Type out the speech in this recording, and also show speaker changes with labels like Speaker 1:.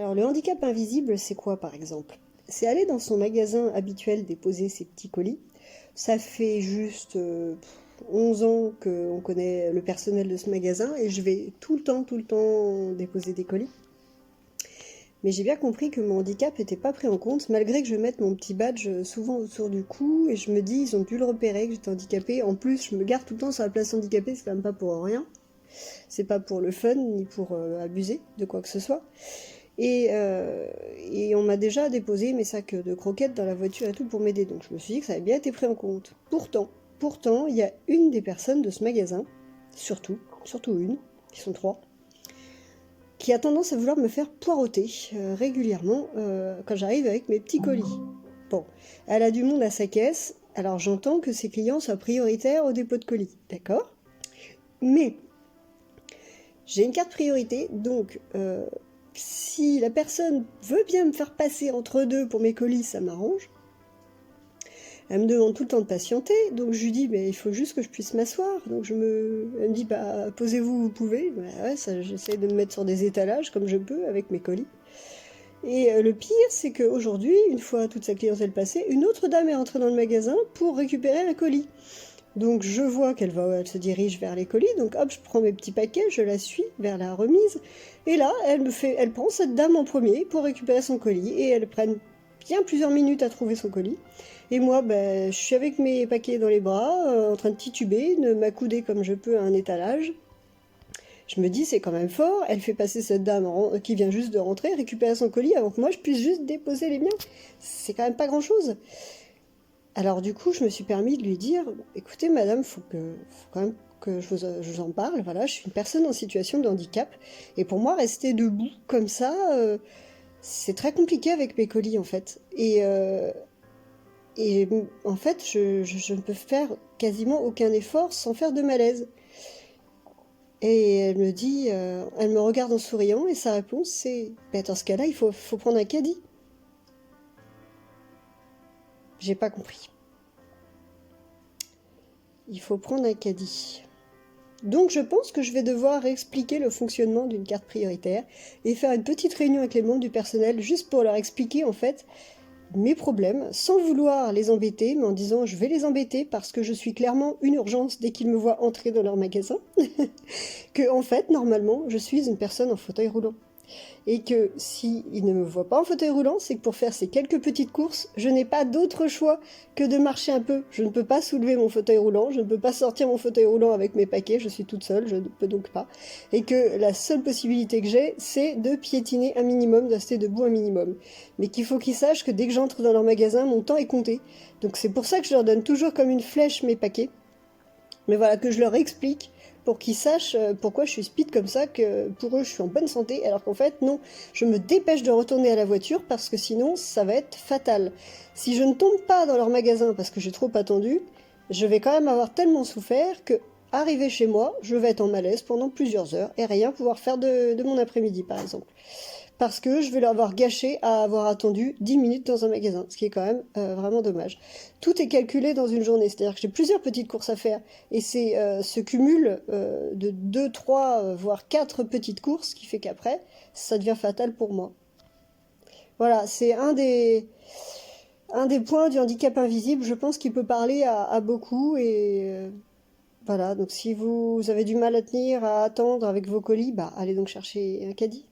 Speaker 1: Alors le handicap invisible, c'est quoi par exemple? C'est aller dans son magasin habituel déposer ses petits colis. Ça fait juste 11 ans qu'on connaît le personnel de ce magasin et je vais tout le temps déposer des colis. Mais j'ai bien compris que mon handicap n'était pas pris en compte, malgré que je mette mon petit badge souvent autour du cou, et je me dis, ils ont dû le repérer que j'étais handicapée. En plus, je me garde tout le temps sur la place handicapée, c'est quand même pas pour rien. C'est pas pour le fun, ni pour abuser de quoi que ce soit. Et, euh, et on m'a déjà déposé mes sacs de croquettes dans la voiture et tout pour m'aider, donc je me suis dit que ça avait bien été pris en compte. Pourtant, il y a une des personnes de ce magasin, surtout une, ils sont trois, qui a tendance à vouloir me faire poireauter régulièrement quand j'arrive avec mes petits colis. Bon, elle a du monde à sa caisse, alors j'entends que ses clients soient prioritaires au dépôt de colis, d'accord? Mais j'ai une carte priorité, donc si la personne veut bien me faire passer entre deux pour mes colis, ça m'arrange. Elle me demande tout le temps de patienter, donc je lui dis, mais il faut juste que je puisse m'asseoir. Donc elle me dit, bah, posez-vous, vous pouvez. Bah, ouais, ça, j'essaie de me mettre sur des étalages comme je peux avec mes colis. Et le pire, c'est qu'aujourd'hui, une fois toute sa clientèle passée, une autre dame est rentrée dans le magasin pour récupérer un colis. Donc je vois elle se dirige vers les colis, donc hop, je prends mes petits paquets, je la suis vers la remise, et là, elle prend cette dame en premier pour récupérer son colis, et elle prend bien plusieurs minutes à trouver son colis. Et moi, ben, je suis avec mes paquets dans les bras, en train de tituber, de m'accouder comme je peux à un étalage. Je me dis, c'est quand même fort, elle fait passer cette dame qui vient juste de rentrer, récupérer son colis avant que moi je puisse juste déposer les miens. C'est quand même pas grand-chose. Alors du coup, je me suis permis de lui dire, écoutez madame, faut quand même que je vous en parle, voilà, je suis une personne en situation de handicap, et pour moi, rester debout comme ça, c'est très compliqué avec mes colis en fait. Et en fait, je ne peux faire quasiment aucun effort sans faire de malaise. Et elle me dit, elle me regarde en souriant, et sa réponse c'est, bah, dans ce cas-là, faut prendre un caddie. J'ai pas compris. Il faut prendre un caddie. Donc je pense que je vais devoir expliquer le fonctionnement d'une carte prioritaire et faire une petite réunion avec les membres du personnel juste pour leur expliquer en fait mes problèmes sans vouloir les embêter, mais en disant je vais les embêter parce que je suis clairement une urgence dès qu'ils me voient entrer dans leur magasin, que en fait normalement je suis une personne en fauteuil roulant. Et que si il ne me voit pas en fauteuil roulant, c'est que pour faire ces quelques petites courses, je n'ai pas d'autre choix que de marcher un peu. Je ne peux pas soulever mon fauteuil roulant, je ne peux pas sortir mon fauteuil roulant avec mes paquets, je suis toute seule, je ne peux donc pas. Et que la seule possibilité que j'ai, c'est de piétiner un minimum, de rester debout un minimum. Mais qu'il faut qu'ils sachent que dès que j'entre dans leur magasin, mon temps est compté. Donc c'est pour ça que je leur donne toujours comme une flèche mes paquets. Mais voilà, que je leur explique pour qu'ils sachent pourquoi je suis speed comme ça, que pour eux je suis en bonne santé, alors qu'en fait non, je me dépêche de retourner à la voiture parce que sinon ça va être fatal. Si je ne tombe pas dans leur magasin parce que j'ai trop attendu, je vais quand même avoir tellement souffert que, arrivé chez moi, je vais être en malaise pendant plusieurs heures et rien pouvoir faire de mon après-midi par exemple. Parce que je vais leur avoir gâché à avoir attendu 10 minutes dans un magasin, ce qui est quand même vraiment dommage. Tout est calculé dans une journée, c'est-à-dire que j'ai plusieurs petites courses à faire, et c'est ce cumul de 2, 3, voire 4 petites courses qui fait qu'après, ça devient fatal pour moi. Voilà, c'est un des points du handicap invisible, je pense qu'il peut parler à beaucoup, et voilà, donc si vous avez du mal à tenir, à attendre avec vos colis, bah allez donc chercher un caddie.